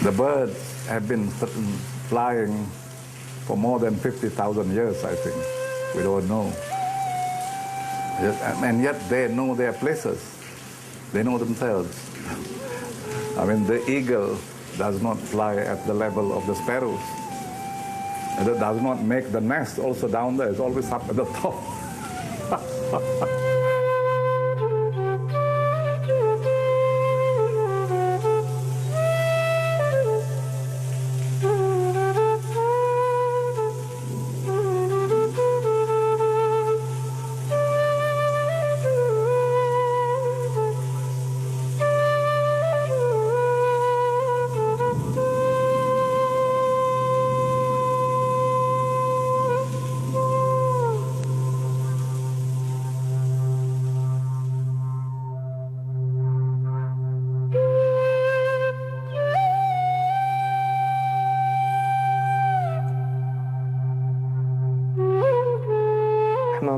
The birds have been flying for more than 50,000 years, I think. We don't know. And yet they know their places. They know themselves. I mean, the eagle does not fly at the level of the sparrows. It does not make the nest also down there. It's always up at the top.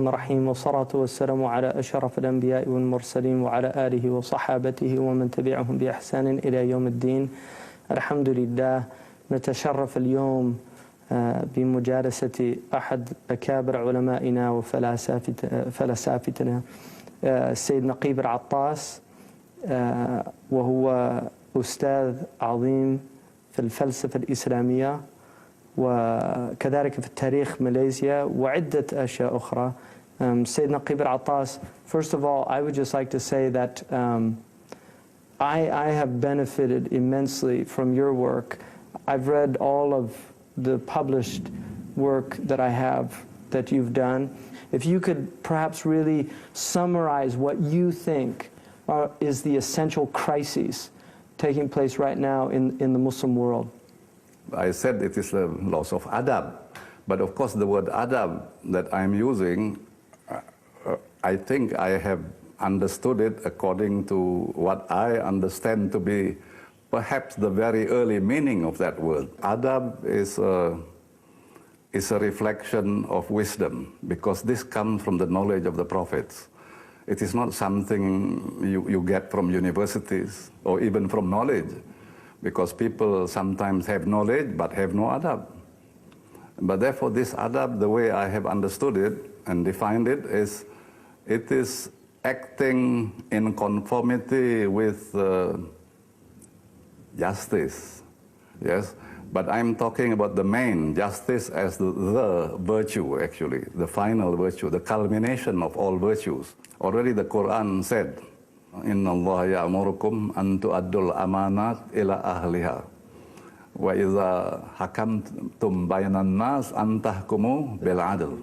الرحيم والصلاة والسلام على أشرف الأنبياء والمرسلين وعلى آله وصحابته ومن تبعهم بإحسان إلى يوم الدين. الحمد لله. نتشرف اليوم بمجالسة أحد أكابر علمائنا وفلاسفتنا السيد نقيب العطاس، وهو أستاذ عظيم في الفلسفة الإسلامية وكذلك في التاريخ ماليزيا وعدة أشياء أخرى. Syed Naquib al-Attas, first of all, I would just like to say that I have benefited immensely from your work. I've read all of the published work that I have that you've done. If you could perhaps really summarize what you think is the essential crises taking place right now in the Muslim world. I said it is the loss of adab, but of course the word adab that I'm using, I think I have understood it according to what I understand to be perhaps the very early meaning of that word. Adab is a reflection of wisdom, because this comes from the knowledge of the prophets. It is not something you get from universities or even from knowledge, because people sometimes have knowledge but have no adab. But therefore this adab, the way I have understood it and defined it, is it is acting in conformity with justice, yes? But I'm talking about the main justice as the virtue, actually, the final virtue, the culmination of all virtues. Already the Quran said, Inna Allah ya'murukum an tu'addul amanat ila ahliha wa idha hakamtum bainan nas an tahkumu bil adl.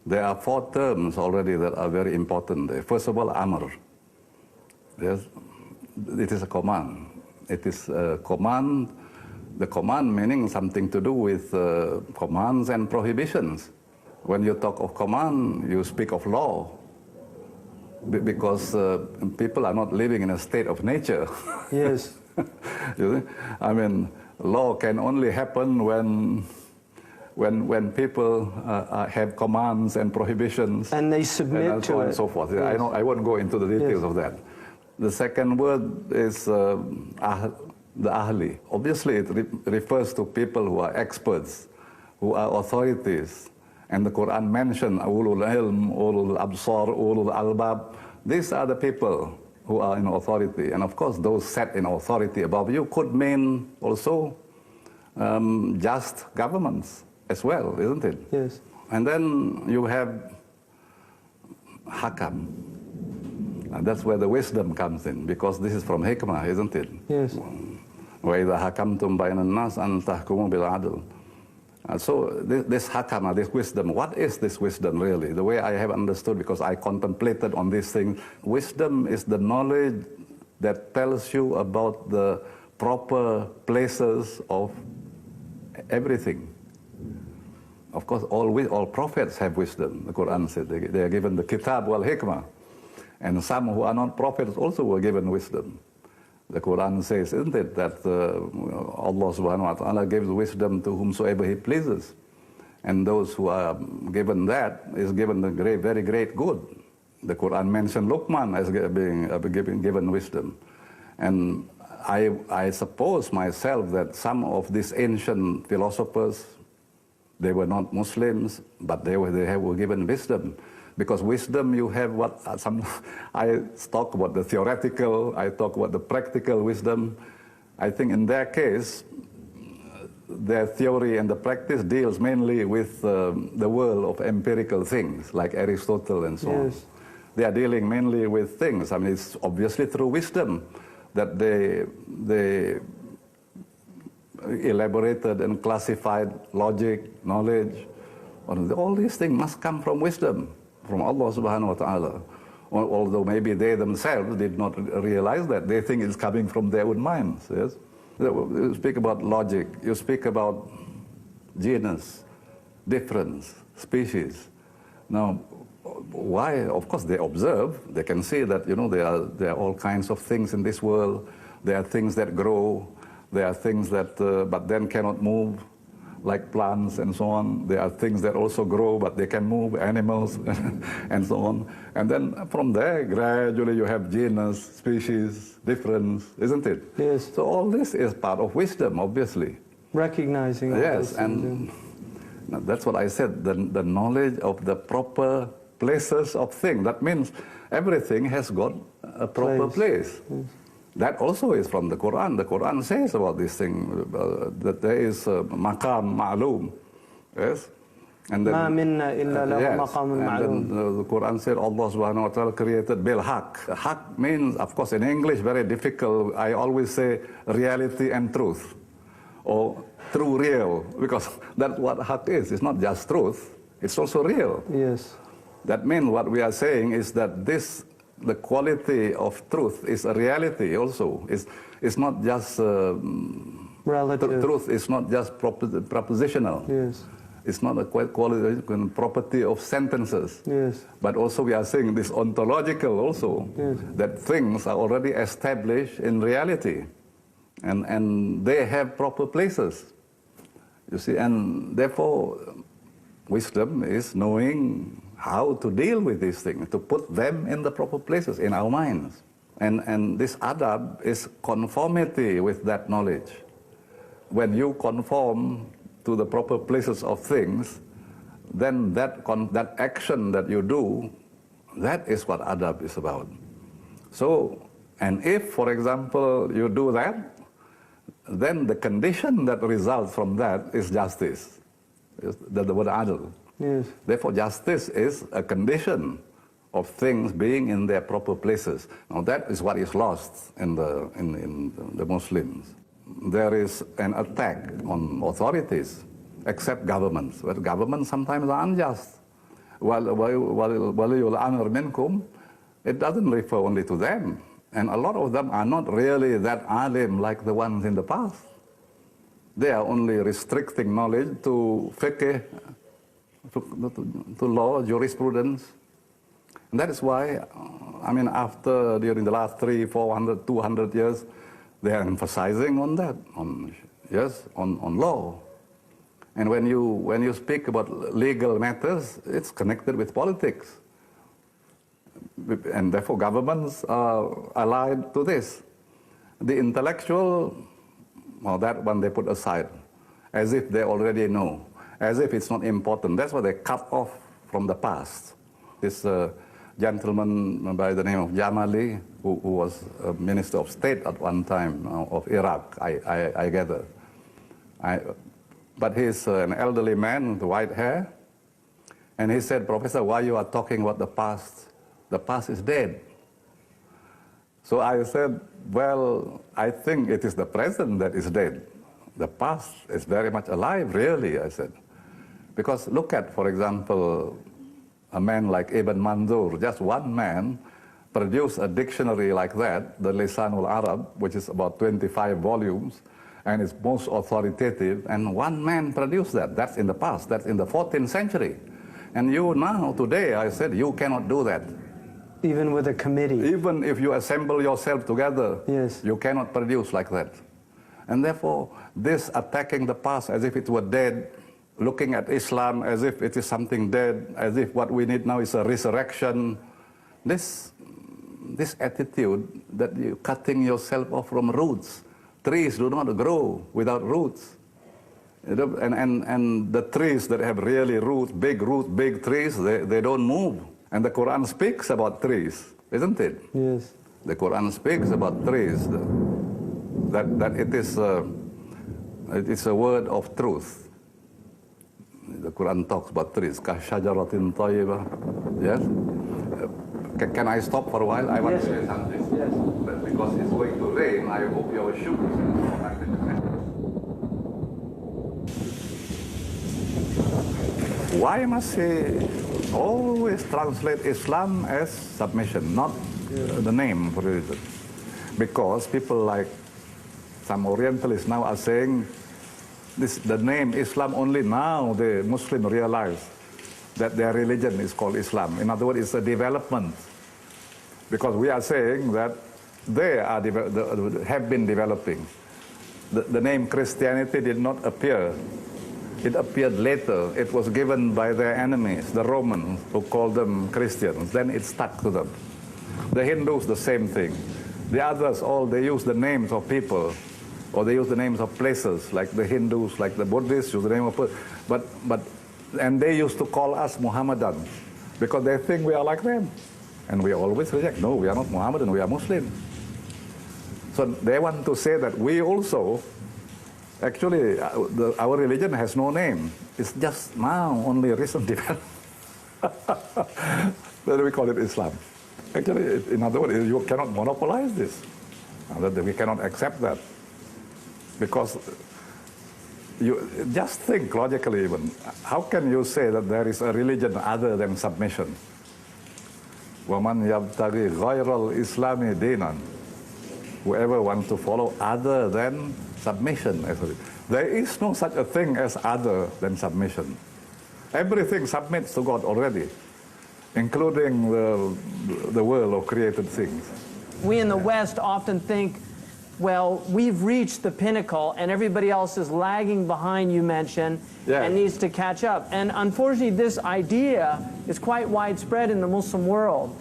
There are 4 terms already that are very important. First of all, amr. Yes, it is a command. It is a command. The command meaning something to do with commands and prohibitions. When you talk of command, you speak of law, because people are not living in a state of nature. Yes. You see? I mean, law can only happen when people have commands and prohibitions. And they submit and to so on it. and so forth. Yes. I won't go into the details of that. The second word is the ahli. Obviously, it refers to people who are experts, who are authorities. And the Quran mentioned ulul ilm, ulul absar, ulul albab. These are the people who are in authority. And of course, those set in authority above you could mean also just governments as well, isn't it? Yes. And then you have hakam. And that's where the wisdom comes in, because this is from hikmah, isn't it? Yes. وَإِذَا حَكَمْتُمْ بَيْنَ النَّاسِ أَن تَحْكُمُوا بِالْعَدْلِ. So this hakama, this wisdom, what is this wisdom really? The way I have understood, because I contemplated on these things, wisdom is the knowledge that tells you about the proper places of everything. Of course, all prophets have wisdom. The Quran said they are given the kitab wal hikmah. And some who are not prophets also were given wisdom. The Quran says, isn't it, that Allah subhanahu wa ta'ala gives wisdom to whomsoever He pleases. And those who are given that is given the very great good. The Quran mentioned Luqman as being given wisdom. And I suppose myself that some of these ancient philosophers, they were not Muslims, but they were given wisdom. Because wisdom, you have what I talk about the theoretical, I talk about the practical wisdom. I think in their case, their theory and the practice deals mainly with the world of empirical things, like Aristotle and so on. They are dealing mainly with things. I mean, it's obviously through wisdom that they elaborated and classified logic, knowledge. All these things must come from wisdom, from Allah subhanahu wa ta'ala. Although maybe they themselves did not realize that. They think it's coming from their own minds, yes? You speak about logic, you speak about genus, difference, species. Now, why? Of course, they observe. They can see that, you know, there are all kinds of things in this world. There are things that grow. There are things that, but then cannot move, like plants and so on. There are things that also grow, but they can move, animals and so on. And then from there, gradually you have genus, species, difference, isn't it? Yes. So all this is part of wisdom, obviously. Recognizing all yes, this and that's what I said, the knowledge of the proper places of things. That means everything has got a proper place. Yes. That also is from the Quran. The Quran says about this thing, that there is maqam ma'loom. Yes? And then, Ma minna illa lahu maqamun ma'loom. The Quran said Allah subhanahu wa ta'ala created bil haq. Haq means, of course, in English, very difficult. I always say reality and truth. Or true real, because that's what haq is. It's not just truth, it's also real. Yes. That means what we are saying is that the quality of truth is a reality also. It's not just relative. Truth is not just propositional. Yes. It's not a quality property of sentences. Yes. But also we are saying this ontological also. Yes. That things are already established in reality, and they have proper places. You see, and therefore wisdom is knowing how to deal with these things, to put them in the proper places in our minds. And this adab is conformity with that knowledge. When you conform to the proper places of things, then that action that you do, that is what adab is about. So, and if, for example, you do that, then the condition that results from that is justice. The word adl. Yes. Therefore, justice is a condition of things being in their proper places. Now, that is what is lost in the Muslims. There is an attack on authorities, except governments. But governments sometimes are unjust. Waliyul amr minkum, it doesn't refer only to them. And a lot of them are not really that alim like the ones in the past. They are only restricting knowledge to fiqh, to law, jurisprudence. And that is why, I mean, during the last 300, 400, 200 years, they are emphasizing on that, on law. And when you speak about legal matters, it's connected with politics. And therefore governments are allied to this. The intellectual, well, that one they put aside, as if they already know, as if it's not important. That's why they cut off from the past. This gentleman by the name of Jamali, who was a minister of state at one time of Iraq, I gather. But he's an elderly man with white hair, and he said, "Professor, why you are talking about the past? The past is dead." So I said, well, I think it is the present that is dead. The past is very much alive, really, I said. Because look at, for example, a man like Ibn Manzur, just one man produced a dictionary like that, the Lisanul Arab, which is about 25 volumes, and is most authoritative, and one man produced that. That's in the past, that's in the 14th century. And you now, today, I said, you cannot do that. Even with a committee. Even if you assemble yourself together, yes, you cannot produce like that. And therefore, this attacking the past as if it were dead, looking at Islam as if it is something dead, as if what we need now is a resurrection, this this attitude that you're cutting yourself off from roots. Trees do not grow without roots. You know, and the trees that have really roots, big trees, they don't move. And the Quran speaks about trees, isn't it? Yes. The Quran speaks about trees, that it's a word of truth. The Quran talks about trees. Kashajaratin tayyibah. Yes? Can I stop for a while? I want to say something. Yes. But because it's going to rain, I hope your shoes. Why must he always translate Islam as submission, not the name for religion? Because people like some Orientalists now are saying the name Islam only now the Muslim realize that their religion is called Islam. In other words, it's a development. Because we are saying that they are have been developing. The name Christianity did not appear. It appeared later. It was given by their enemies, the Romans, who called them Christians. Then it stuck to them. The Hindus, the same thing. The others, they use the names of people, or they use the names of places, like the Hindus, like the Buddhists, use the name of, and they used to call us Muhammadans, because they think we are like them. And we always reject. No, we are not Muhammadan, we are Muslim. So they want to say that we also, actually, our religion has no name. It's just now only recent development. Then we call it Islam. Actually, in other words, you cannot monopolize this. We cannot accept that. Because you just think logically even, how can you say that there is a religion other than submission? وَمَنْ يَبْتَغِي غَيْرَ الْإِسْلَامِ دِينًا. Whoever wants to follow other than submission. There is no such a thing as other than submission. Everything submits to God already, including the world of created things. We in the West often think, well, we've reached the pinnacle and everybody else is lagging behind, you mentioned, and needs to catch up. And unfortunately, this idea is quite widespread in the Muslim world,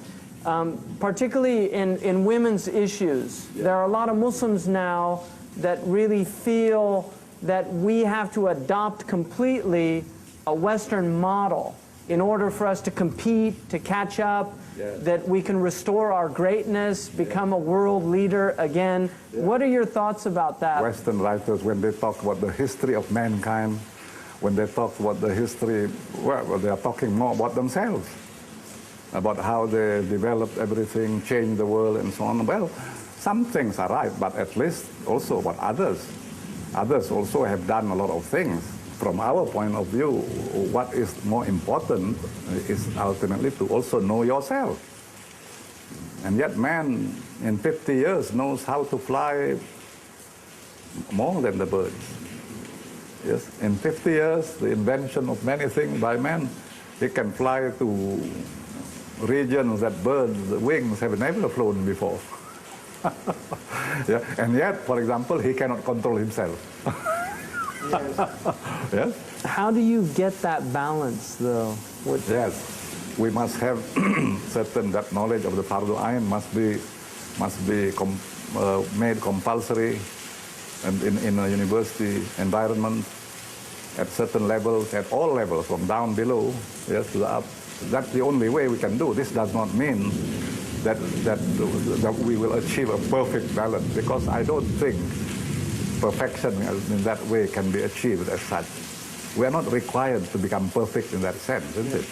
particularly in women's issues. There are a lot of Muslims now that really feel that we have to adopt completely a Western model in order for us to compete, to catch up, that we can restore our greatness, become a world leader again. What are your thoughts about that? Western writers, when they talk about the history of mankind, when they talk about the history, well, they are talking more about themselves, about how they developed everything, changed the world, and so on. Well, some things are right, but at least also about others. Others also have done a lot of things. From our point of view, what is more important is ultimately to also know yourself. And yet man in 50 years knows how to fly more than the birds. Yes, in 50 years, the invention of many things by man, he can fly to regions that birds' wings have never flown before. And yet, for example, he cannot control himself. Yes? How do you get that balance, though? Yes, we must have certain that knowledge of the Fardu Ain must be made compulsory and in a university environment at certain levels, at all levels, from down below, yes, to the up. That's the only way we can do. This does not mean that we will achieve a perfect balance, because I don't think perfection in that way can be achieved as such. We are not required to become perfect in that sense, isn't it?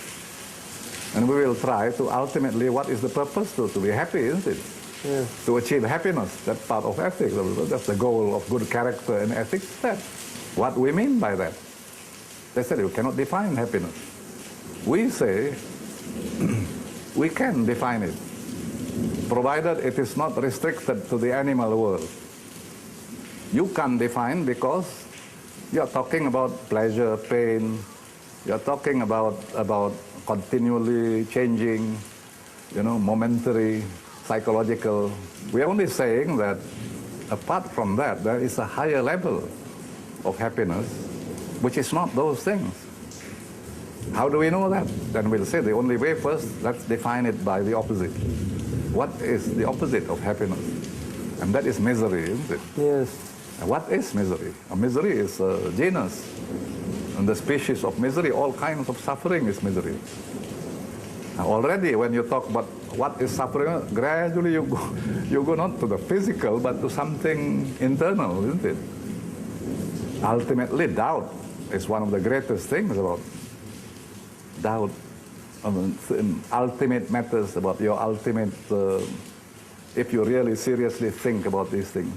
And we will try to ultimately, what is the purpose? To be happy, isn't it? Yeah. To achieve happiness. That's part of ethics. That's the goal of good character and ethics. That's what we mean by that. They said you cannot define happiness. We say we can define it, provided it is not restricted to the animal world. You can't define because you're talking about pleasure, pain, you're talking about continually changing, momentary, psychological. We're only saying that apart from that, there is a higher level of happiness, which is not those things. How do we know that? Then we'll say the only way first, let's define it by the opposite. what is the opposite of happiness? And that is misery, isn't it? Yes. And what is misery? Misery is a genus. And the species of misery, all kinds of suffering is misery. Now already when you talk about what is suffering, gradually you go not to the physical, but to something internal, isn't it? Ultimately, doubt is one of the greatest things about doubt. Ultimate matters about your ultimate, if you really seriously think about these things.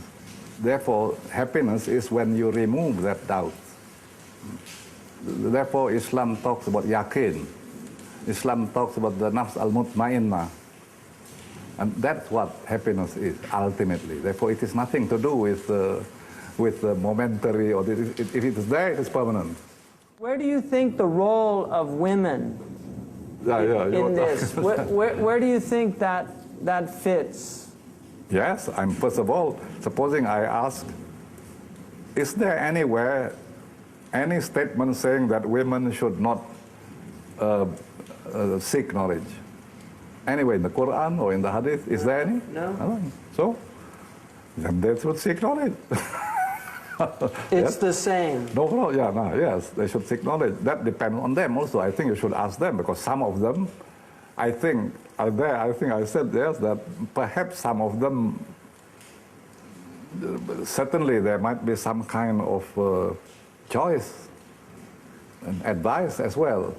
Therefore, happiness is when you remove that doubt. Therefore, Islam talks about yaqeen. Islam talks about the nafs al-mutmainnah. And that's what happiness is, ultimately. Therefore, it is nothing to do with the momentary, or if it is there, it is permanent. Where do you think the role of women in this? Where do you think that fits? Yes, first of all, supposing I ask, is there anywhere any statement saying that women should not seek knowledge? Anyway, in the Quran or in the Hadith, is there any? No. So, then they should seek knowledge. It's the same. Yes, they should seek knowledge. That depends on them also. I think you should ask them, because some of them, I think I said yes, that perhaps some of them, certainly there might be some kind of choice and advice as well.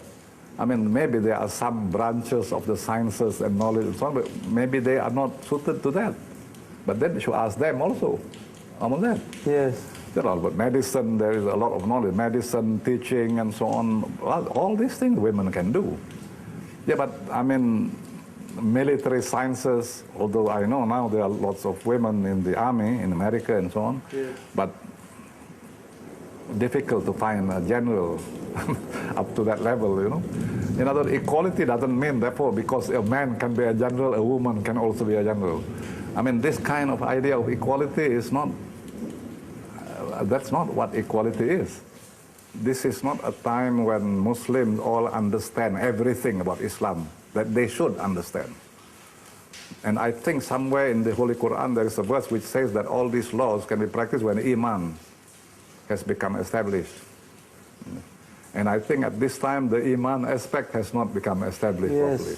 I mean, maybe there are some branches of the sciences and knowledge and so on, but maybe they are not suited to that. But then you should ask them also about that. Yes. There are about medicine, there is a lot of knowledge, medicine, teaching, and so on. All these things women can do. Yeah, but I mean, military sciences, although I know now there are lots of women in the army in America and so on, but difficult to find a general up to that level, you know. In other words, equality doesn't mean, therefore, because a man can be a general, a woman can also be a general. I mean, this kind of idea of equality is not, that's not what equality is. This is not a time when Muslims all understand everything about Islam that they should understand. And I think somewhere in the Holy Quran there is a verse which says that all these laws can be practiced when Iman has become established. And I think at this time the Iman aspect has not become established properly.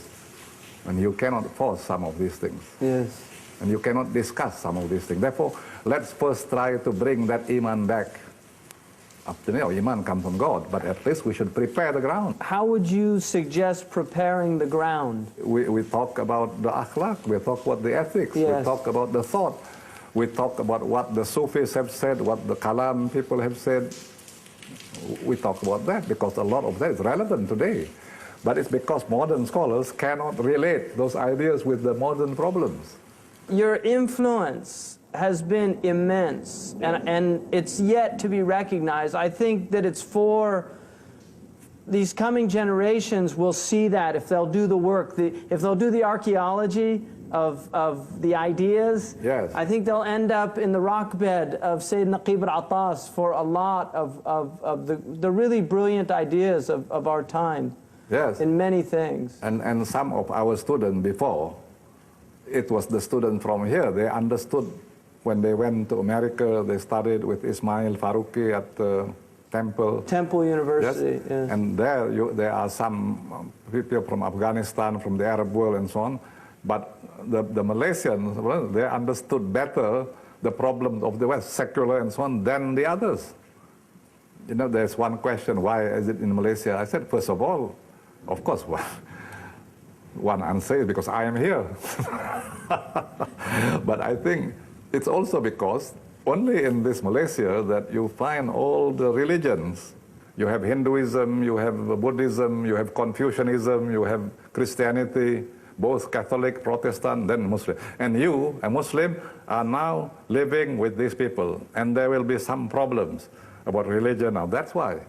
And you cannot force some of these things. Yes. And you cannot discuss some of these things. Therefore, let's first try to bring that Iman back. Up to now, Iman comes from God, but at least we should prepare the ground. How would you suggest preparing the ground? We talk about the akhlaq, we talk about the ethics, we talk about the thought, we talk about what the Sufis have said, what the Kalam people have said. We talk about that because a lot of that is relevant today. But it's because modern scholars cannot relate those ideas with the modern problems. Your influence has been immense, and it's yet to be recognized. I think that it's for these coming generations will see that if they'll do the work, if they'll do the archaeology of the ideas, I think they'll end up in the rock bed of Syed Naquib al-Attas for a lot of the really brilliant ideas of our time in many things. And some of our students before, it was the students from here, they understood when they went to America, they studied with Ismail Faruqi at Temple University. Yes. And there are some people from Afghanistan, from the Arab world and so on. But the Malaysians, well, they understood better the problems of the West, secular and so on, than the others. You know, there's one question, why is it in Malaysia? I said, first of all, of course, one answer is because I am here. But I think it's also because only in this Malaysia that you find all the religions. You have Hinduism, you have Buddhism, you have Confucianism, you have Christianity, both Catholic, Protestant, then Muslim. And you, a Muslim, are now living with these people. And there will be some problems about religion now. That's why.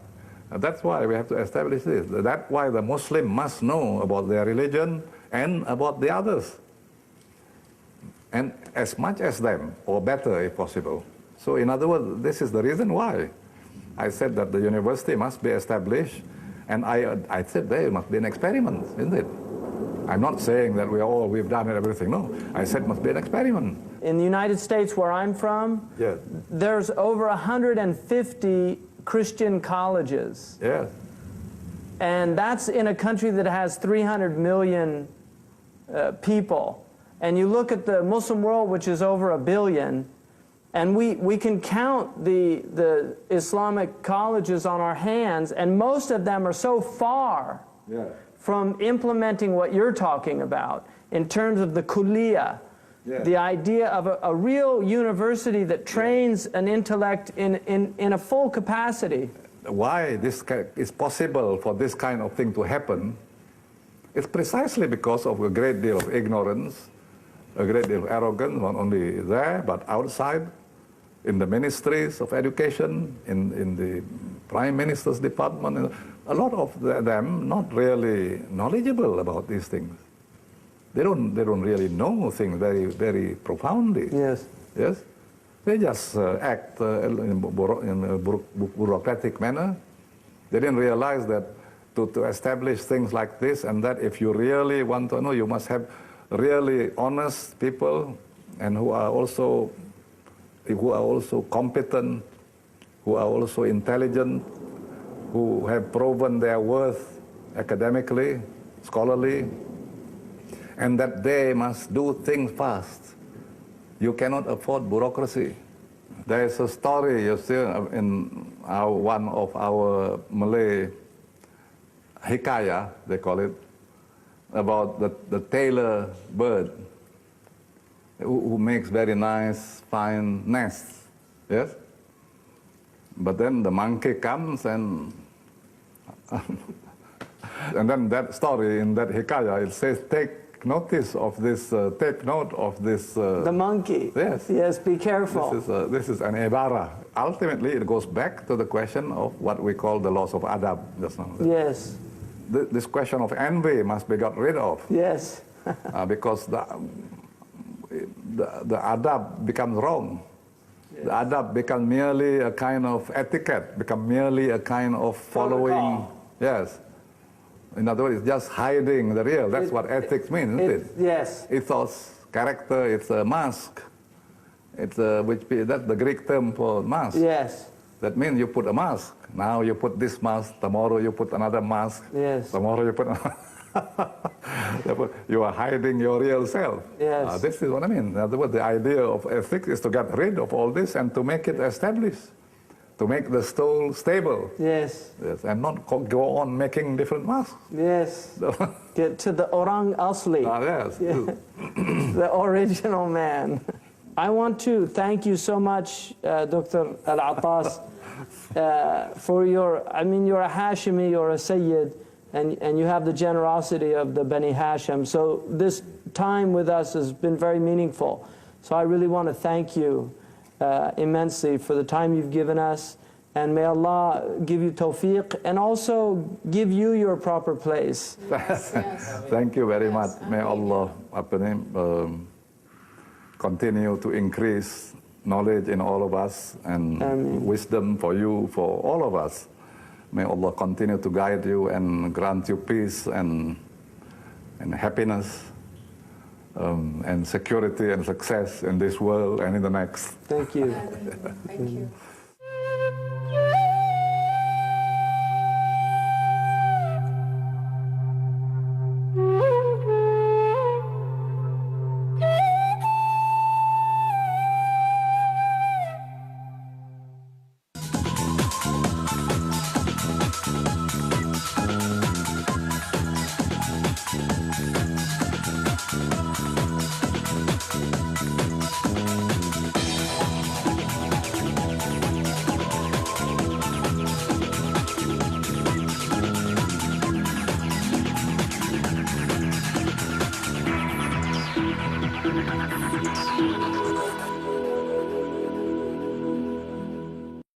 That's why we have to establish this. That's why the Muslim must know about their religion and about the others. And as much as them, or better if possible. So in other words, this is the reason why I said that the university must be established, and I said there must be an experiment, isn't it? I'm not saying that we've done everything. No, I said it must be an experiment. In the United States, where I'm from, Yes. there's over 150 Christian colleges. Yes. And that's in a country that has 300 million people. And you look at the Muslim world, which is over 1 billion, and we can count the Islamic colleges on our hands, and most of them are so far from implementing what you're talking about in terms of the kulliyah, the idea of a real university that trains an intellect in a full capacity. Why this is possible for this kind of thing to happen is precisely because of a great deal of ignorance, a great deal of arrogance, not only there, but outside, in the ministries of education, in the Prime Minister's department. A lot of them not really knowledgeable about these things. They don't really know things very, very profoundly. Yes. Yes? They just act in a bureaucratic manner. They didn't realize that to establish things like this and that, if you really want to know, you must have really honest people and who are also competent, who are also intelligent, who have proven their worth academically, scholarly, and that they must do things fast. You cannot afford bureaucracy. There is a story, you see, in one of our Malay hikayah, they call it, about the tailor bird who makes very nice, fine nests. Yes? But then the monkey comes and and then that story in that hikayah, it says, take notice of this, take note of this. The monkey. Yes. Yes, be careful. This is an ibara. Ultimately, it goes back to the question of what we call the loss of adab just now. Yes. This question of envy must be got rid of. Yes. Because the adab becomes wrong. Yes. The adab becomes merely a kind of etiquette, become merely a kind of following. Protocol. Yes. In other words, it's just hiding the real. That's what ethics means, isn't it? Yes. Ethos, character, it's a mask. It's that's the Greek term for mask. Yes. That means you put a mask. Now you put this mask, tomorrow you put another mask. Yes. Tomorrow you put you are hiding your real self. Yes. This is what I mean. In other words, the idea of ethics is to get rid of all this and to make it established, to make the soul stable. Yes. Yes, and not go on making different masks. Yes. Get to the orang asli. Yes. Yeah. The original man. I want to thank you so much, Dr. Al-Attas, for you're a Hashimi, you're a Syed, and you have the generosity of the Bani Hashim. So this time with us has been very meaningful. So I really want to thank you immensely for the time you've given us, and may Allah give you tawfiq and also give you your proper place. Yes. Thank you very much. May Allah continue to increase knowledge in all of us and wisdom for you, for all of us. May Allah continue to guide you and grant you peace and happiness and security and success in this world and in the next. Thank you. Thank you. Thank you.